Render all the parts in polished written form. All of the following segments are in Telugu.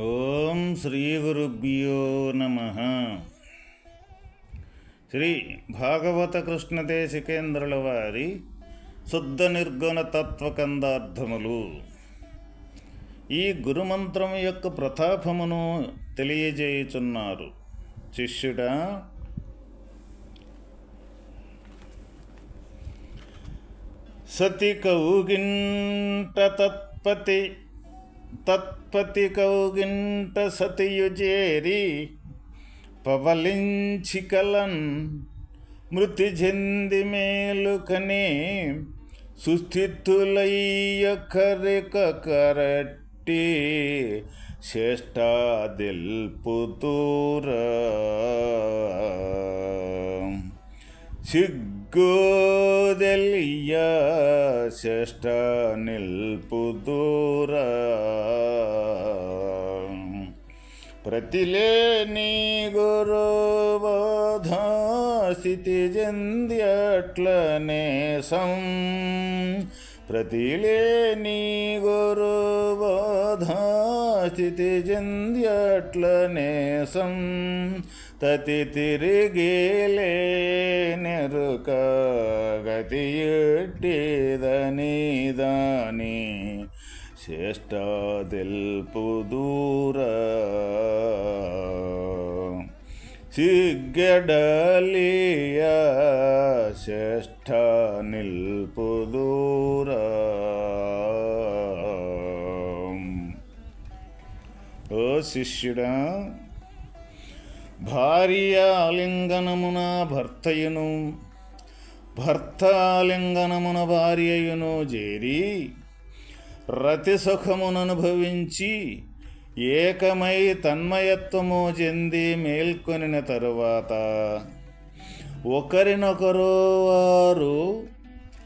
ఓం శ్రీ గురుభ్యో నమః. శ్రీ భాగవత కృష్ణదేశికేంద్రుల వారి శుద్ధ నిర్గుణ తత్వకందార్థములు. ఈ గురుమంత్రం యొక్క ప్రతాపమును తెలియజేయుచున్నారు. శిష్యుడా, సతి కౌగింట తత్పతి కౌగింట సతియుజేరి పవలించికలన్ మృతి చెంది మేలుకనే సుస్థితులయ్యొక్కరిక కరట్టి శ్రేష్టాదిల్పుతూర సిగ్గోదెలియ శ్రేష్ట నిల్పుదూర ప్రతిలేని గురుబోధ స్థితి చెంద్యట్లనే ప్రతిలేని గురుబోధ స్థితి చెంద్యట్లనే తతి తిరిగేలే నెరుక గతి ఎట్టిదని దాని శ్రేష్ట తెలుపుదూర సిగ్గడలియ శ్రేష్ట నిల్పుదూర. ఓ శిష్యుడా, భార్య ఆలింగనమున భర్తయును, భర్త ఆలింగనమున భార్యయును చేరి రతి సుఖముననుభవించి ఏకమై తన్మయత్వము చెంది మేల్కొనిన తరువాత ఒకరినొకరు వారు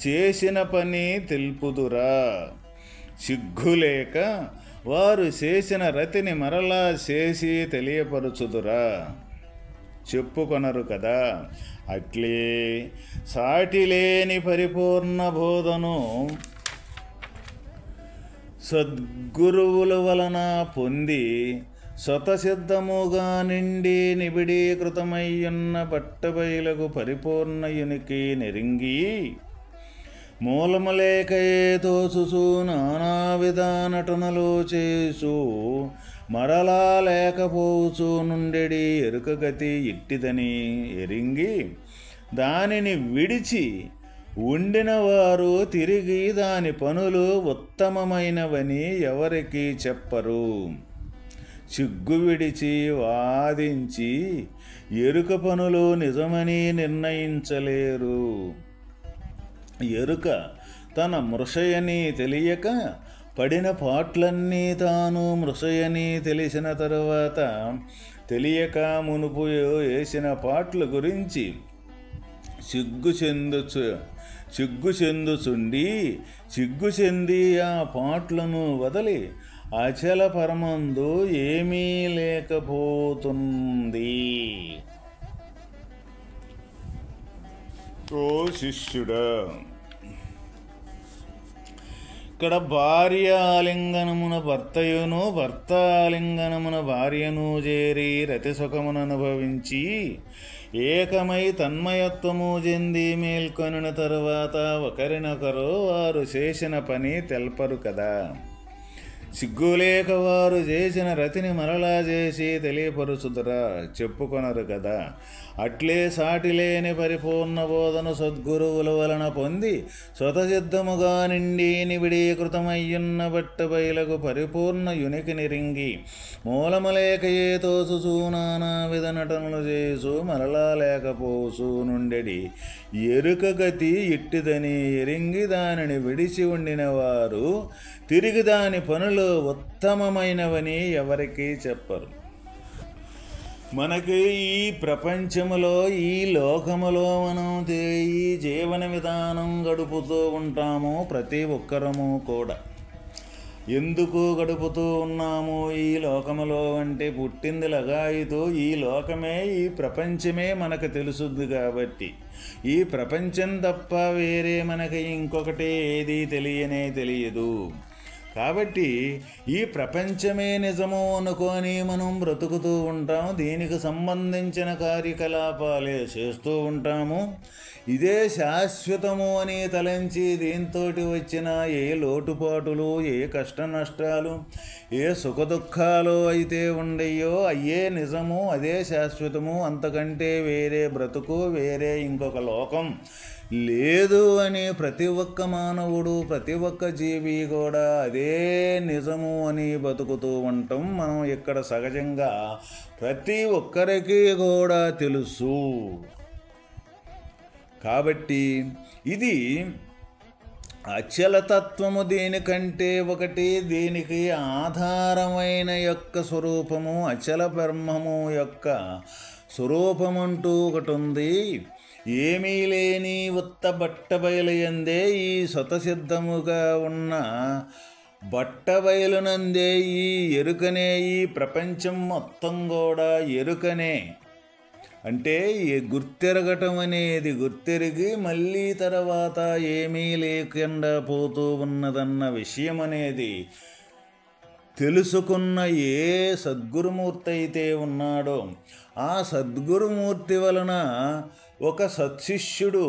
చేసిన పని తెలుపుదురా. సిగ్గులేక వారు చేసిన రతిని మరలా చేసి తెలియపరుచుదురా, చెప్పుకొనరు కదా. అట్లే సాటిలేని పరిపూర్ణ బోధను సద్గురువుల వలన పొంది స్వతసిద్ధముగా నిండి నిబిడీకృతమయ్యున్న బట్టబయలకు పరిపూర్ణయునికి నెరింగి మూలములేకయే తోచుచు నానా విధానటనలు చేసు మరలా లేకపోవచ్చు నుండెడి ఎరుకగతి ఇట్టిదని ఎరింగి దానిని విడిచి ఉండిన వారు తిరిగి దాని పనులు ఉత్తమమైనవని ఎవరికి చెప్పరు. సిగ్గు విడిచి వాదించి ఎరుక పనులు నిజమని నిర్ణయించలేరు. ఎరుక తన మృషయని తెలియక పడిన పాట్లన్నీ తాను మృషయని తెలిసిన తరువాత తెలియక మునుపు వేసిన పాట్ల గురించి సిగ్గు చెందుచుండి సిగ్గు చెంది ఆ పాట్లను వదలి అచల పరమందు ఏమీ లేకపోతుంది. ఓ శిష్యుడా, ఇక్కడ భార్య ఆలింగనమున భర్తయును, భర్త ఆలింగనమున భార్యను చేరి రతి సుఖమును అనుభవించి ఏకమై తన్మయత్వము చెంది మేల్కొనిన తరువాత ఒకరినొకరు వారు చేసిన పని తెల్పరు కదా. సిగ్గులేక వారు చేసిన రతిని మరలా చేసి తెలియపరుచుదురా, చెప్పుకొనరు కదా. అట్లే సాటిలేని పరిపూర్ణ బోధను సద్గురువుల వలన పొంది స్వతసిద్ధముగా నిండి నిబిడీకృతమయ్యున్న బట్టబయలకు పరిపూర్ణ యునికి నిరింగి మూలములేకయే తోచుచూ నానా విధ నటనలు చేసు మరలా లేకపోసు నుండెడి ఎరుక గతి ఇట్టిదని ఎరింగి దానిని విడిచి ఉండిన వారు తిరిగి దాని పనులు ఉత్తమమైనవని ఎవరికీ చెప్పరు. మనకి ఈ ప్రపంచములో, ఈ లోకములో మనం ఈ జీవన విధానం గడుపుతూ ఉంటాము. ప్రతి ఒక్కరము కూడా ఎందుకు గడుపుతూ ఉన్నాము ఈ లోకములో అంటే పుట్టింది లగాయితో ఈ లోకమే, ఈ ప్రపంచమే మనకు తెలుసుద్ది కాబట్టి ఈ ప్రపంచం తప్ప వేరే మనకి ఇంకొకటి ఏది తెలియనే తెలియదు. కాబట్టి ఈ ప్రపంచమే నిజము అనుకొని మనం బ్రతుకుతూ ఉంటాం, దీనికి సంబంధించిన కార్యకలాపాలే చేస్తూ ఉంటాము. ఇదే శాశ్వతము అని తలంచి దీంతో వచ్చిన ఏ లోటుపాటులు, ఏ కష్ట నష్టాలు, ఏ సుఖదుఖాలు అయితే ఉండయో అయ్యే నిజము, అదే శాశ్వతము, అంతకంటే వేరే బ్రతుకు, వేరే ఇంకొక లోకం లేదు అని ప్రతి ఒక్క మానవుడు, ప్రతి ఒక్క జీవి కూడా అదే నిజము అని బతుకుతూ ఉంటాం. మనం ఇక్కడ సహజంగా ప్రతి ఒక్కరికి కూడా తెలుసు. కాబట్టి ఇది అచలతత్వము దీనికంటే ఒకటి, దీనికి ఆధారమైన యొక్క స్వరూపము అచల బ్రహ్మము యొక్క స్వరూపమంటూ ఒకటి ఉంది. ఏమీ లేని ఉత్త బట్టబయలుయందే ఈ స్వతసిద్ధముగా ఉన్న బట్టబయలునందే ఈ ఎరుకనే, ఈ ప్రపంచం మొత్తం కూడా ఎరుకనే. అంటే గుర్తెరగటం అనేది గుర్తెరిగి మళ్ళీ తర్వాత ఏమీ లేకుండా పోతూ ఉన్నదన్న విషయం అనేది తెలుసుకున్న ఏ సద్గురుమూర్తి అయితే ఉన్నాడో ఆ సద్గురుమూర్తి వలన ఒక సత్శిష్యుడు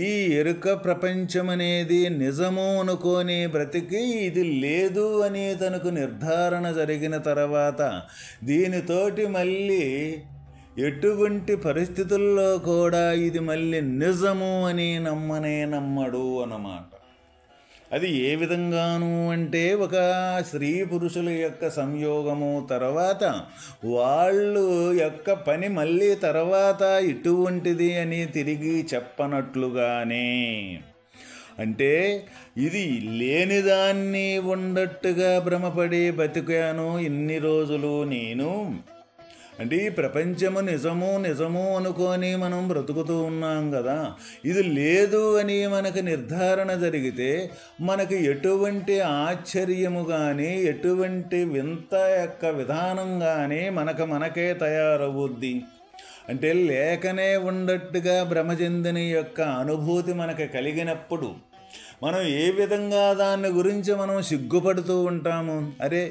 ఈ ఎరుక ప్రపంచమనేది నిజము అనుకొని బ్రతికి ఇది లేదు అని తనకు నిర్ధారణ జరిగిన తర్వాత దీనితోటి మళ్ళీ ఎటువంటి పరిస్థితుల్లో కూడా ఇది మళ్ళీ నిజము అని నమ్మడు అన్నమాట. అది ఏ విధంగాను అంటే ఒక స్త్రీ పురుషుల యొక్క సంయోగము తర్వాత వాళ్ళు యొక్క పని మళ్ళీ తర్వాత ఇటువంటిది అని తిరిగి చెప్పనట్లుగానే, అంటే ఇది లేనిదాన్ని ఉన్నట్టుగా భ్రమపడి బతికాను ఇన్ని రోజులు నేను, అంటే ఈ ప్రపంచము నిజము నిజము అనుకొని మనం బ్రతుకుతూ ఉన్నాం కదా, ఇది లేదు అని మనకు నిర్ధారణ జరిగితే మనకు ఎటువంటి ఆశ్చర్యము కానీ ఎటువంటి వింత యొక్క విధానం కానీ మనకే తయారవుద్ది. అంటే లేకనే ఉన్నట్టుగా భ్రమ చెందిన యొక్క అనుభూతి మనకు కలిగినప్పుడు మనం ఏ విధంగా దాని గురించి మనం సిగ్గుపడుతూ ఉంటాము. అరే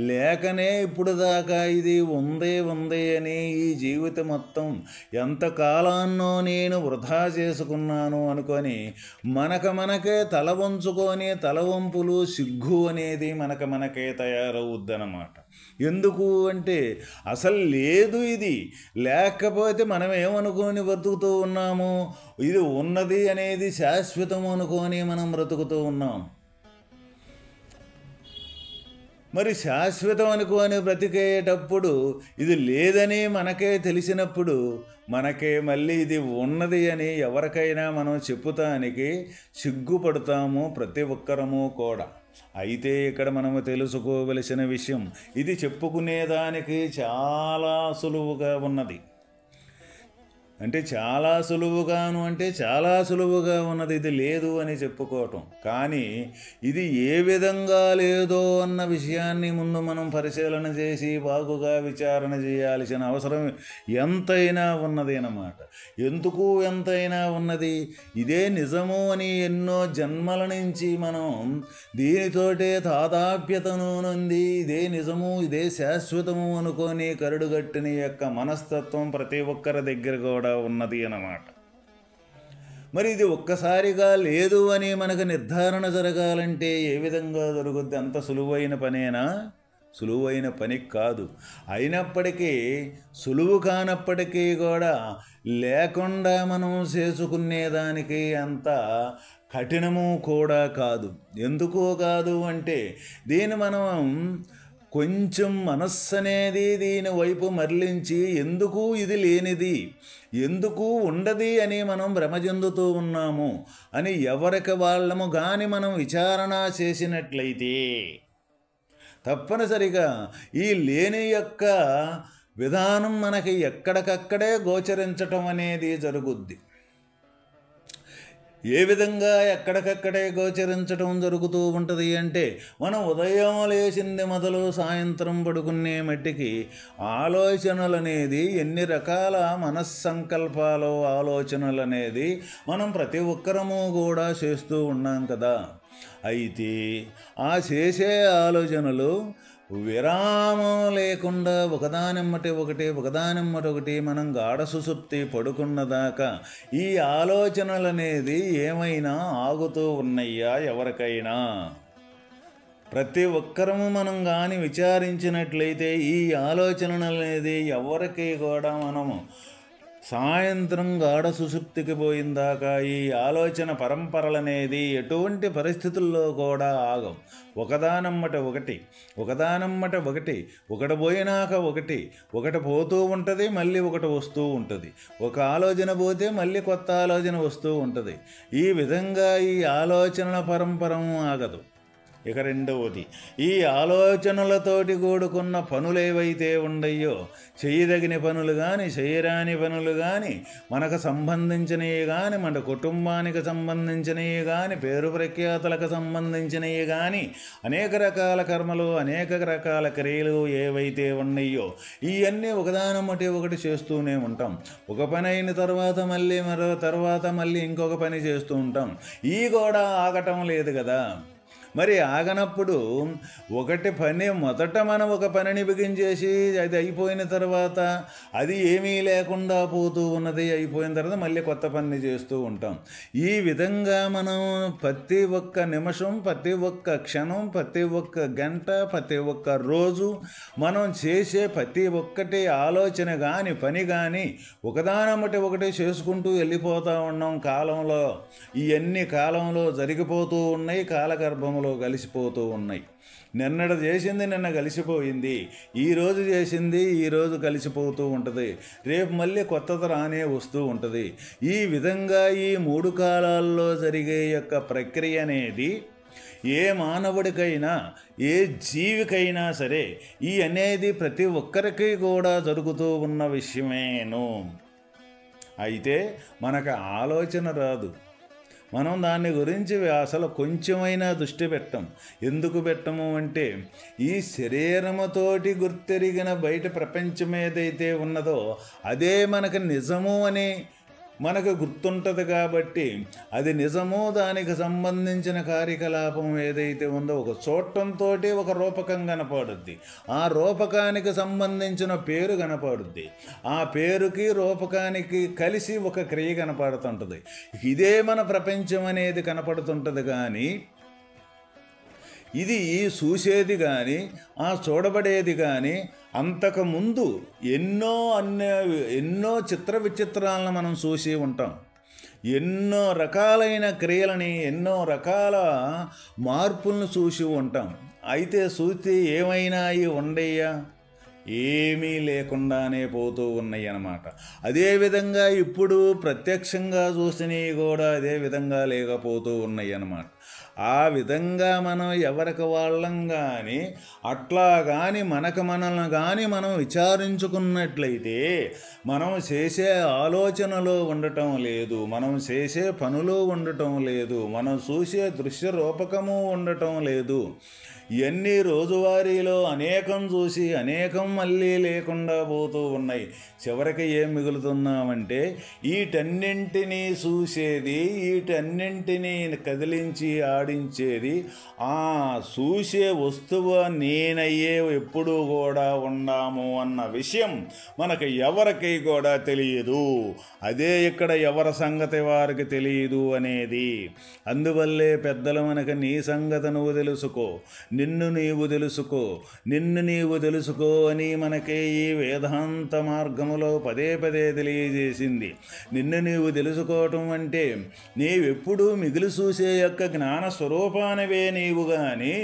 లేకనే ఇప్పుడు దాకా ఇది ఉందే అని ఈ జీవితం మొత్తం ఎంతకాలాన్నో నేను వృధా చేసుకున్నాను అనుకొని మనకే తల వంచుకొని తలవంపులు సిగ్గు అనేది మనకే తయారవుద్దనమాట. ఎందుకు అంటే అసలు లేదు, ఇది లేకపోతే మనం ఏమనుకొని బ్రతుకుతూ ఉన్నాము, ఇది ఉన్నది అనేది శాశ్వతం అనుకొని మనం బ్రతుకుతూ ఉన్నాం. మరి శాశ్వతం అనుకోని బ్రతికేటప్పుడు ఇది లేదని మనకే తెలిసినప్పుడు మనకే మళ్ళీ ఇది ఉన్నది అని ఎవరికైనా మనం చెప్పుతానికి సిగ్గుపడతాము ప్రతి ఒక్కరము కూడా. అయితే ఇక్కడ మనము తెలుసుకోవలసిన విషయం, ఇది చెప్పుకునేదానికి చాలా సులువుగా ఉన్నది. అంటే చాలా సులువుగా ఉన్నది ఇది లేదు అని చెప్పుకోవటం. కానీ ఇది ఏ విధంగా లేదో అన్న విషయాన్ని ముందు మనం పరిశీలన చేసి బాగుగా విచారణ చేయాల్సిన అవసరం ఎంతైనా ఉన్నది అన్నమాట. ఎందుకు ఎంతైనా ఉన్నది, ఇదే నిజము అని ఎన్నో జన్మల నుంచి మనం దీనితోటే తాదాప్యతను నుండి ఇదే నిజము ఇదే శాశ్వతము అనుకొని కరుడుగట్టిన యొక్క మనస్తత్వం ప్రతి ఒక్కరి దగ్గర కూడా ఉన్నది అన్నమాట. మరి ఇది ఒక్కసారిగా లేదు అని మనకు నిర్ధారణ జరగాలంటే ఏ విధంగా జరుగుద్ది? అంత సులువైన పనేనా? సులువైన పని కాదు. అయినప్పటికీ సులువు కానప్పటికీ కూడా లేకుండా మనం చేసుకునేదానికి అంత కఠినము కూడా కాదు. ఎందుకో కాదు అంటే దీన్ని మనం కొంచెం మనస్సు అనేది దీని వైపు మరలించి ఎందుకు ఇది లేనిది, ఎందుకు ఉండది అని మనం భ్రమ చెందుతూ ఉన్నాము అని ఎవరికి వాళ్ళము కానీ మనం విచారణ చేసినట్లయితే తప్పనిసరిగా ఈ లేని యొక్క విధానం మనకి ఎక్కడికక్కడే గోచరించటం అనేది జరుగుద్ది. ఏ విధంగా ఎక్కడికక్కడే గోచరించడం జరుగుతూ ఉంటుంది అంటే మనం ఉదయం లేచింది మొదలు సాయంత్రం పడుకునే మట్టికి ఆలోచనలు అనేది ఎన్ని రకాల మనస్సంకల్పాలు ఆలోచనలు అనేది మనం ప్రతి ఒక్కరము కూడా చేస్తూ ఉన్నాం కదా. అయితే ఆ చేసే ఆలోచనలు విరామం లేకుండా ఒకదానెమ్మటి ఒకటి మనం గాఢ సుషుప్తి పడుకున్నదాకా ఈ ఆలోచనలు అనేది ఏమైనా ఆగుతూ ఉన్నాయా ఎవరికైనా? ప్రతి ఒక్కరము మనం కానీ విచారించినట్లయితే ఈ ఆలోచనలు అనేది ఎవరికి కూడా మనము సాయంత్రం గాఢ సుషుప్తికి పోయిందాకా ఈ ఆలోచన పరంపరలనేది ఎటువంటి పరిస్థితుల్లో కూడా ఆగం. ఒకదానమ్మట ఒకటి ఒకటి పోయినాక ఒకటి పోతూ ఉంటుంది, మళ్ళీ ఒకటి వస్తూ ఉంటుంది. ఒక ఆలోచన పోతే మళ్ళీ కొత్త ఆలోచన వస్తూ ఉంటుంది. ఈ విధంగా ఈ ఆలోచనల పరంపరం ఆగదు. ఇక రెండవది, ఈ ఆలోచనలతోటి కూడుకున్న పనులు ఏవైతే ఉండయో, చేయదగిన పనులు కానీ చేయరాని పనులు కానీ, మనకు సంబంధించినవి కానీ, మన కుటుంబానికి సంబంధించినవి కానీ, పేరు ప్రఖ్యాతులకు సంబంధించినవి కానీ, అనేక రకాల కర్మలు అనేక రకాల క్రియలు ఏవైతే ఉన్నాయో ఇవన్నీ ఒకదానమ్మటి ఒకటి చేస్తూనే ఉంటాం. ఒక పని అయిన తర్వాత మళ్ళీ ఇంకొక పని చేస్తూ ఉంటాం. ఈ కూడా ఆగటం లేదు కదా. మరి ఆగనప్పుడు ఒకటి పని మొదట మనం ఒక పనిని బిగించేసి అది అయిపోయిన తర్వాత అది ఏమీ లేకుండా పోతూ ఉన్నది, అయిపోయిన తర్వాత మళ్ళీ కొత్త పని చేస్తూ ఉంటాం. ఈ విధంగా మనం ప్రతి ఒక్క నిమిషం, ప్రతి ఒక్క క్షణం, ప్రతి ఒక్క గంట, ప్రతి ఒక్క రోజు మనం చేసే ప్రతి ఒక్కటి ఆలోచన కానీ పని కానీ ఒకదానమ్మటి ఒకటి చేసుకుంటూ వెళ్ళిపోతూ ఉన్నాం. కాలంలో ఇవన్నీ కాలంలో జరిగిపోతూ ఉన్నాయి, కాలగర్భంలో కలిసిపోతూ ఉన్నాయి. నిన్నట చేసింది నిన్న కలిసిపోయింది, ఈరోజు చేసింది ఈరోజు కలిసిపోతూ ఉంటుంది, రేపు మళ్ళీ కొత్తది రానే వస్తూ ఉంటుంది. ఈ విధంగా ఈ 3 కాలాల్లో జరిగే యొక్క ప్రక్రియ అనేది ఏ మానవుడికైనా ఏ జీవికైనా సరే ఈ అనేది ప్రతి ఒక్కరికి కూడా జరుగుతూ ఉన్న విషయమేను. అయితే మనకు ఆలోచన రాదు, మనం దాని గురించి అసలు కొంచెమైనా దృష్టి పెట్టం. ఎందుకు పెట్టము అంటే ఈ శరీరముతోటి గుర్తెరిగిన బయట ప్రపంచం ఏదైతే ఉన్నదో అదే మనకు నిజము అని మనకు గుర్తుంటుంది. కాబట్టి అది నిజము, దానికి సంబంధించిన కార్యకలాపం ఏదైతే ఉందో ఒక చూడటంతో ఒక రూపకం కనపడుద్ది, ఆ రూపకానికి సంబంధించిన పేరు కనపడుద్ది, ఆ పేరుకి రూపకానికి కలిసి ఒక క్రియ కనపడుతుంటుంది. ఇదే మన ప్రపంచం అనేది కనపడుతుంటుంది. కానీ ఇది చూసేది కానీ ఆ చూడబడేది కానీ అంతకుముందు ఎన్నో చిత్ర విచిత్రాలను మనం చూసి ఉంటాం. ఎన్నో రకాలైన క్రియలని, ఎన్నో రకాల మార్పులను చూసి ఉంటాం. అయితే చూస్తే ఏమైనా ఉండయ్యా? ఏమీ లేకుండానే పోతూ ఉన్నాయి అన్నమాట. అదేవిధంగా ఇప్పుడు ప్రత్యక్షంగా చూసినవి కూడా అదే విధంగా లేకపోతూ ఉన్నాయి అన్నమాట. ఆ విధంగా మనం ఎవరికి వాళ్ళం కానీ అట్లా కానీ మనల్ని కానీ మనం విచారించుకున్నట్లయితే మనం చేసే ఆలోచనలో ఉండటం లేదు, మనం చేసే పనులు ఉండటం లేదు, మనం చూసే దృశ్య రూపకము ఉండటం లేదు. ఇవన్నీ రోజువారీలో అనేకం చూసి అనేకం మళ్ళీ లేకుండా పోతూ ఉన్నాయి. చివరికి ఏం మిగులుతున్నామంటే వీటన్నింటినీ చూసేది, వీటన్నింటినీ కదిలించి ఆడించేది ఆ చూసే వస్తువు నేనయ్యే ఎప్పుడూ కూడా ఉన్నాము అన్న విషయం మనకు ఎవరికి కూడా తెలియదు. అదే ఇక్కడ ఎవరి సంగతి వారికి తెలియదు అనేది. అందువల్లే పెద్దలు మనకు నీ సంగతి నువ్వు తెలుసుకో, నిన్ను నీవు తెలుసుకో అని మనకే ఈ వేదాంత మార్గములో పదే తెలియజేసింది. నిన్ను నీవు తెలుసుకోవటం అంటే నీవెప్పుడూ మిగిలి చూసే యొక్క జ్ఞాన స్వరూపానివే నీవు. కానీ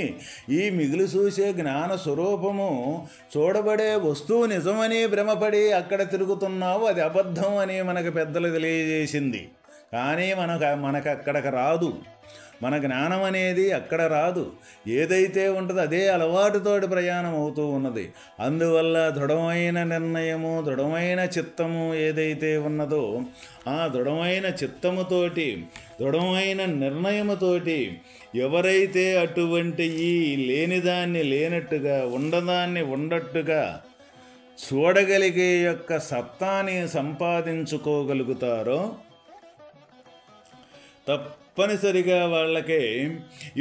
ఈ మిగిలి చూసే జ్ఞాన స్వరూపము చూడబడే వస్తువు నిజమని భ్రమపడి అక్కడ తిరుగుతున్నావు, అది అబద్ధం అని మనకు పెద్దలు తెలియజేసింది. కానీ మనకు అక్కడికి రాదు, మన జ్ఞానం అనేది అక్కడ రాదు. ఏదైతే ఉంటుందో అదే అలవాటుతోటి ప్రయాణం అవుతూ ఉన్నది. అందువల్ల దృఢమైన నిర్ణయము, దృఢమైన చిత్తము ఏదైతే ఉన్నదో ఆ దృఢమైన చిత్తముతోటి, దృఢమైన నిర్ణయముతోటి ఎవరైతే అటువంటి ఈ లేనిదాన్ని లేనట్టుగా, ఉండదాన్ని ఉండట్టుగా చూడగలిగే యొక్క సత్తాని సంపాదించుకోగలుగుతారో తప్పనిసరిగా వాళ్ళకే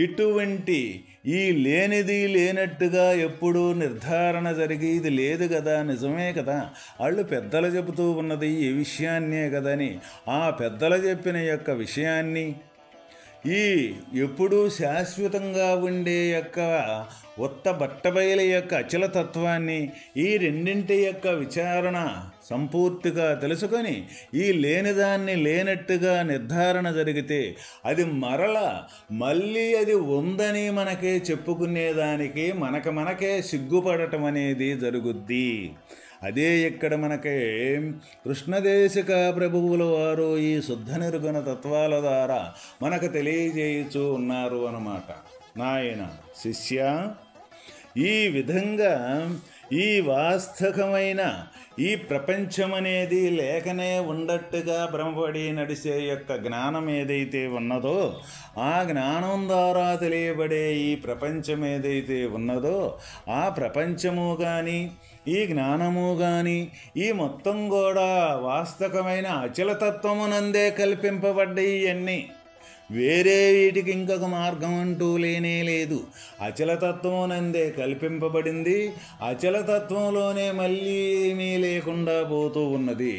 ఇటువంటి ఈ లేనిది లేనట్టుగా ఎప్పుడూ నిర్ధారణ జరిగి ఇది లేదు కదా, నిజమే కదా, వాళ్ళు పెద్దలు చెబుతూ ఉన్నది ఈ విషయాన్నే కదని ఆ పెద్దలు చెప్పిన యొక్క విషయాన్ని ఈ ఎప్పుడూ శాశ్వతంగా ఉండే యొక్క ఉత్త బట్టబయలు యొక్క అచలతత్వాన్ని ఈ రెండింటి యొక్క విచారణ సంపూర్తిగా తెలుసుకొని ఈ లేనిదాన్ని లేనట్టుగా నిర్ధారణ జరిగితే అది మళ్ళీ అది ఉందని మనకే చెప్పుకునేదానికి మనకే సిగ్గుపడటం అనేది జరుగుద్ది. అదే ఇక్కడ మనకి కృష్ణదేశిక ప్రభువుల వారు ఈ శుద్ధ నిర్గుణ తత్వాల ద్వారా మనకు తెలియజేయుచూ ఉన్నారు అన్నమాట. నాయన శిష్య, ఈ విధంగా ఈ వాస్తవమైన ఈ ప్రపంచం అనేది లేకనే ఉండట్టుగా భ్రమపడి నడిచే యొక్క జ్ఞానం ఏదైతే ఉన్నదో ఆ జ్ఞానం ద్వారా తెలియబడే ఈ ప్రపంచం ఏదైతే ఉన్నదో ఆ ప్రపంచము కానీ ఈ జ్ఞానము కానీ ఈ మొత్తం కూడా వాస్తవమైన అచలతత్వమునందే కల్పింపబడ్డాయి ఇవన్నీ. వేరే వీటికి ఇంకొక మార్గం అంటూ లేనే లేదు. అచలతత్వమునందే కల్పింపబడింది, అచలతత్వంలోనే మళ్ళీ ఏమీ లేకుండా పోతూ ఉన్నది.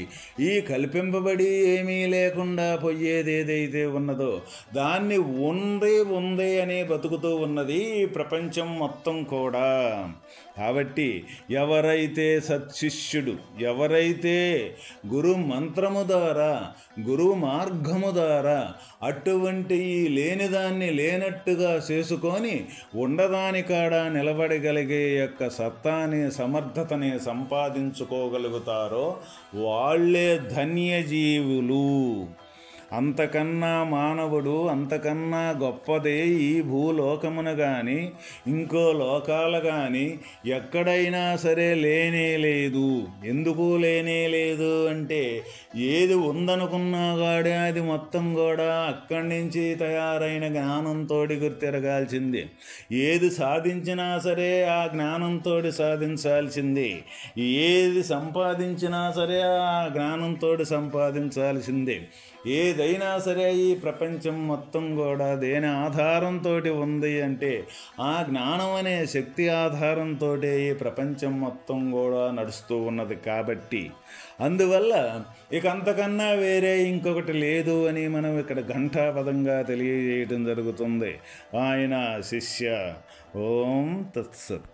ఈ కల్పింపబడి ఏమీ లేకుండా పోయేది ఏదైతే ఉన్నదో దాన్ని ఉంది అని బతుకుతూ ఉన్నది ఈ ప్రపంచం మొత్తం కూడా. కాబట్టి ఎవరైతే సత్శిష్యుడు, ఎవరైతే గురు మంత్రము ద్వారా గురు మార్గము ద్వారా అటువంటి ఈ లేనిదాన్ని లేనట్టుగా చేసుకొని ఉండదాని కాడ నిలబడగలిగే యొక్క సత్తాని సమర్థతని సంపాదించుకోగలుగుతారో వాళ్ళే ధన్యజీవులు. అంతకన్నా మానవుడు అంతకన్నా గొప్పదే ఈ భూలోకమున కానీ ఇంకో లోకాలు కానీ ఎక్కడైనా సరే లేనే లేదు. ఎందుకు లేనే లేదు అంటే ఏది ఉందనుకున్నా కూడా అది మొత్తం కూడా అక్కడి నుంచి తయారైన జ్ఞానంతో గుర్తిరగాల్సిందే. ఏది సాధించినా సరే ఆ జ్ఞానంతో సాధించాల్సిందే. ఏది సంపాదించినా సరే ఆ జ్ఞానంతో సంపాదించాల్సిందే. ఏదైనా సరే ఈ ప్రపంచం మొత్తం కూడా దేని ఆధారంతో ఉంది అంటే ఆ జ్ఞానం అనే శక్తి ఆధారంతో ఈ ప్రపంచం మొత్తం కూడా నడుస్తూ ఉన్నది. కాబట్టి అందువల్ల ఇక అంతకన్నా వేరే ఇంకొకటి లేదు అని మనం ఇక్కడ ఘంటాపదంగా తెలియజేయటం జరుగుతుంది. ఆయన శిష్య. ఓం తత్సత్.